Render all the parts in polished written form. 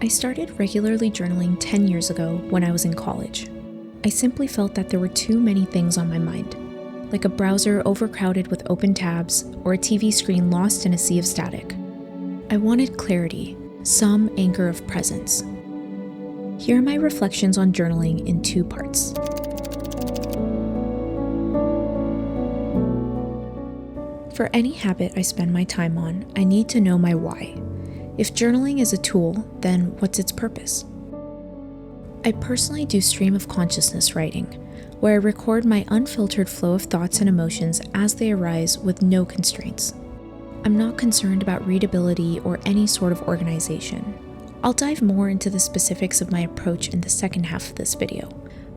I started regularly journaling 10 years ago when I was in college. I simply felt that there were too many things on my mind, like a browser overcrowded with open tabs or a TV screen lost in a sea of static. I wanted clarity, some anchor of presence. Here are my reflections on journaling in 2 parts. For any habit I spend my time on, I need to know my why. If journaling is a tool, then what's its purpose? I personally do stream of consciousness writing, where I record my unfiltered flow of thoughts and emotions as they arise with no constraints. I'm not concerned about readability or any sort of organization. I'll dive more into the specifics of my approach in the second half of this video.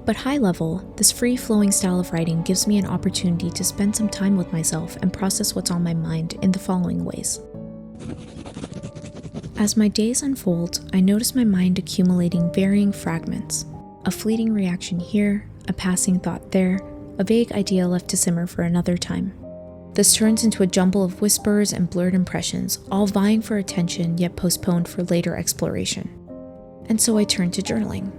But high level, this free-flowing style of writing gives me an opportunity to spend some time with myself and process what's on my mind in the following ways. As my days unfold, I notice my mind accumulating varying fragments. A fleeting reaction here, a passing thought there, a vague idea left to simmer for another time. This turns into a jumble of whispers and blurred impressions, all vying for attention yet postponed for later exploration. And so I turn to journaling.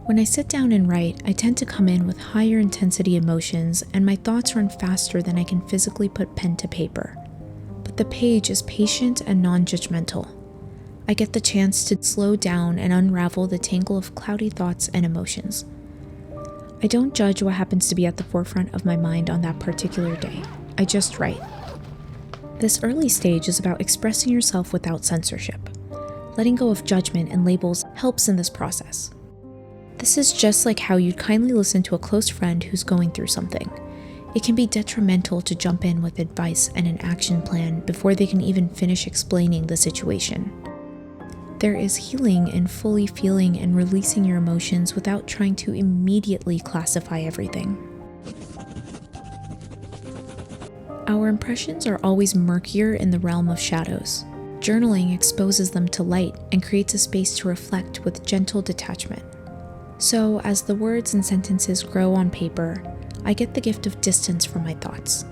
When I sit down and write, I tend to come in with higher intensity emotions and my thoughts run faster than I can physically put pen to paper. But the page is patient and non-judgmental. I get the chance to slow down and unravel the tangle of cloudy thoughts and emotions. I don't judge what happens to be at the forefront of my mind on that particular day. I just write. This early stage is about expressing yourself without censorship. Letting go of judgment and labels helps in this process. This is just like how you'd kindly listen to a close friend who's going through something. It can be detrimental to jump in with advice and an action plan before they can even finish explaining the situation. There is healing in fully feeling and releasing your emotions without trying to immediately classify everything. Our impressions are always murkier in the realm of shadows. Journaling exposes them to light and creates a space to reflect with gentle detachment. So, as the words and sentences grow on paper, I get the gift of distance from my thoughts.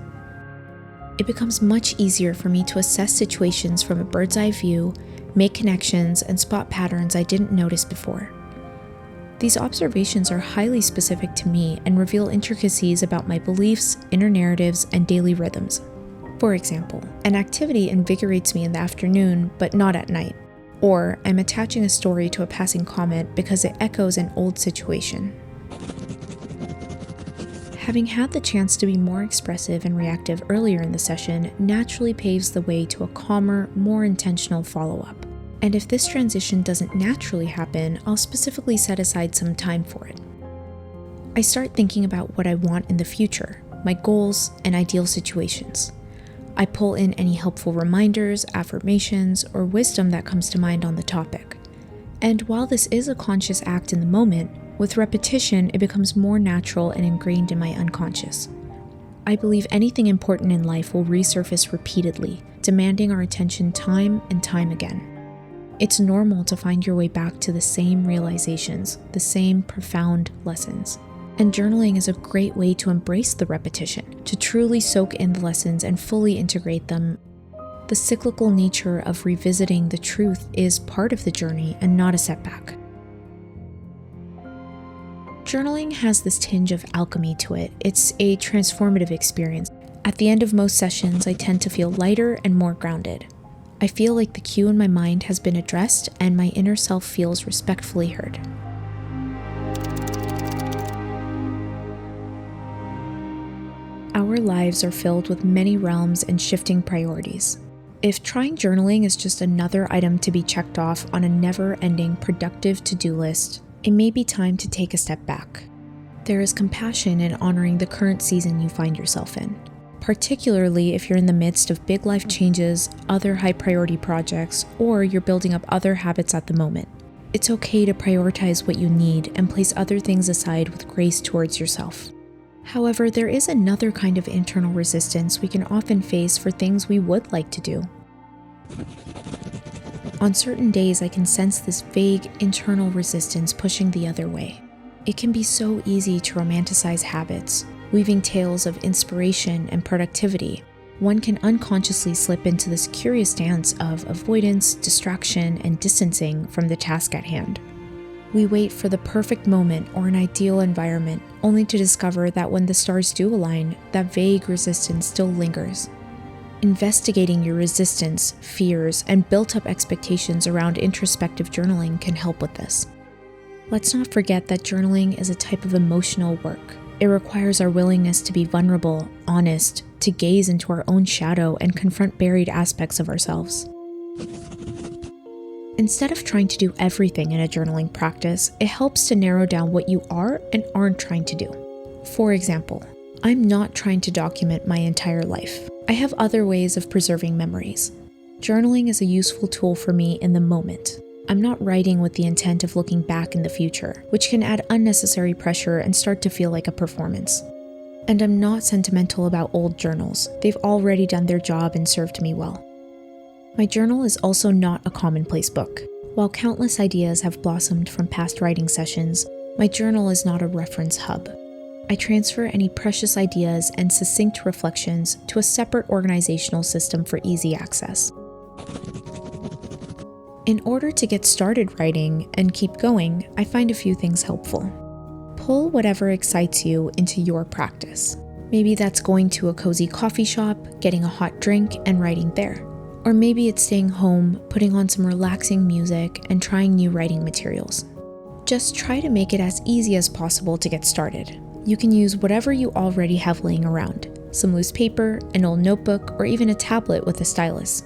It becomes much easier for me to assess situations from a bird's eye view, make connections, and spot patterns I didn't notice before. These observations are highly specific to me and reveal intricacies about my beliefs, inner narratives, and daily rhythms. For example, an activity invigorates me in the afternoon, but not at night. Or I'm attaching a story to a passing comment because it echoes an old situation. Having had the chance to be more expressive and reactive earlier in the session naturally paves the way to a calmer, more intentional follow-up. And if this transition doesn't naturally happen, I'll specifically set aside some time for it. I start thinking about what I want in the future, my goals and ideal situations. I pull in any helpful reminders, affirmations, or wisdom that comes to mind on the topic. And while this is a conscious act in the moment, with repetition, it becomes more natural and ingrained in my unconscious. I believe anything important in life will resurface repeatedly, demanding our attention time and time again. It's normal to find your way back to the same realizations, the same profound lessons. And journaling is a great way to embrace the repetition, to truly soak in the lessons and fully integrate them. The cyclical nature of revisiting the truth is part of the journey and not a setback. Journaling has this tinge of alchemy to it. It's a transformative experience. At the end of most sessions, I tend to feel lighter and more grounded. I feel like the cue in my mind has been addressed and my inner self feels respectfully heard. Our lives are filled with many realms and shifting priorities. If trying journaling is just another item to be checked off on a never-ending productive to-do list, it may be time to take a step back. There is compassion in honoring the current season you find yourself in, particularly if you're in the midst of big life changes, other high-priority projects, or you're building up other habits at the moment. It's okay to prioritize what you need and place other things aside with grace towards yourself. However, there is another kind of internal resistance we can often face for things we would like to do. On certain days, I can sense this vague internal resistance pushing the other way. It can be so easy to romanticize habits, weaving tales of inspiration and productivity, one can unconsciously slip into this curious dance of avoidance, distraction, and distancing from the task at hand. We wait for the perfect moment or an ideal environment, only to discover that when the stars do align, that vague resistance still lingers. Investigating your resistance, fears, and built-up expectations around introspective journaling can help with this. Let's not forget that journaling is a type of emotional work. It requires our willingness to be vulnerable, honest, to gaze into our own shadow and confront buried aspects of ourselves. Instead of trying to do everything in a journaling practice, it helps to narrow down what you are and aren't trying to do. For example, I'm not trying to document my entire life. I have other ways of preserving memories. Journaling is a useful tool for me in the moment. I'm not writing with the intent of looking back in the future, which can add unnecessary pressure and start to feel like a performance. And I'm not sentimental about old journals. They've already done their job and served me well. My journal is also not a commonplace book. While countless ideas have blossomed from past writing sessions, my journal is not a reference hub. I transfer any precious ideas and succinct reflections to a separate organizational system for easy access. In order to get started writing and keep going, I find a few things helpful. Pull whatever excites you into your practice. Maybe that's going to a cozy coffee shop, getting a hot drink, and writing there. Or maybe it's staying home, putting on some relaxing music, and trying new writing materials. Just try to make it as easy as possible to get started. You can use whatever you already have laying around, some loose paper, an old notebook, or even a tablet with a stylus.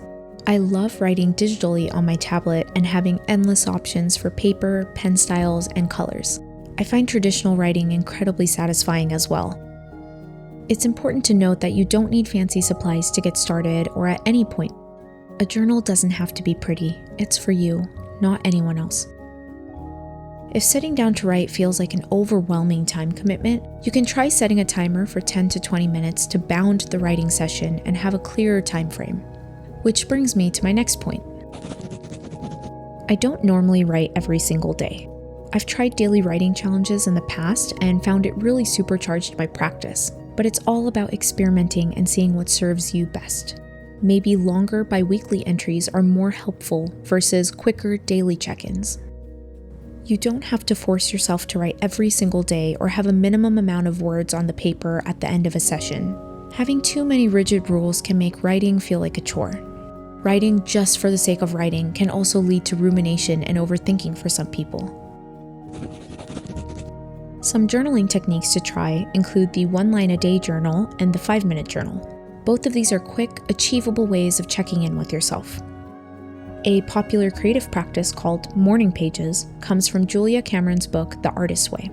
I love writing digitally on my tablet and having endless options for paper, pen styles, and colors. I find traditional writing incredibly satisfying as well. It's important to note that you don't need fancy supplies to get started or at any point. A journal doesn't have to be pretty. It's for you, not anyone else. If sitting down to write feels like an overwhelming time commitment, you can try setting a timer for 10 to 20 minutes to bound the writing session and have a clearer time frame. Which brings me to my next point. I don't normally write every single day. I've tried daily writing challenges in the past and found it really supercharged by practice, but it's all about experimenting and seeing what serves you best. Maybe longer bi-weekly entries are more helpful versus quicker daily check-ins. You don't have to force yourself to write every single day or have a minimum amount of words on the paper at the end of a session. Having too many rigid rules can make writing feel like a chore. Writing just for the sake of writing can also lead to rumination and overthinking for some people. Some journaling techniques to try include the 1-line-a-day journal and the 5-minute journal. Both of these are quick, achievable ways of checking in with yourself. A popular creative practice called morning pages comes from Julia Cameron's book, The Artist's Way.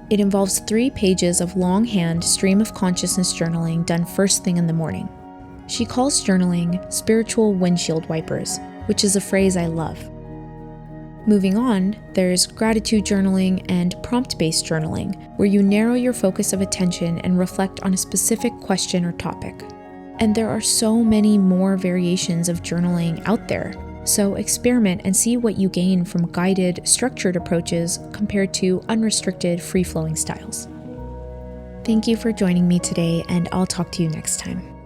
It involves 3 pages of longhand stream of consciousness journaling done first thing in the morning. She calls journaling spiritual windshield wipers, which is a phrase I love. Moving on, there's gratitude journaling and prompt-based journaling, where you narrow your focus of attention and reflect on a specific question or topic. And there are so many more variations of journaling out there, so experiment and see what you gain from guided, structured approaches compared to unrestricted, free-flowing styles. Thank you for joining me today, and I'll talk to you next time.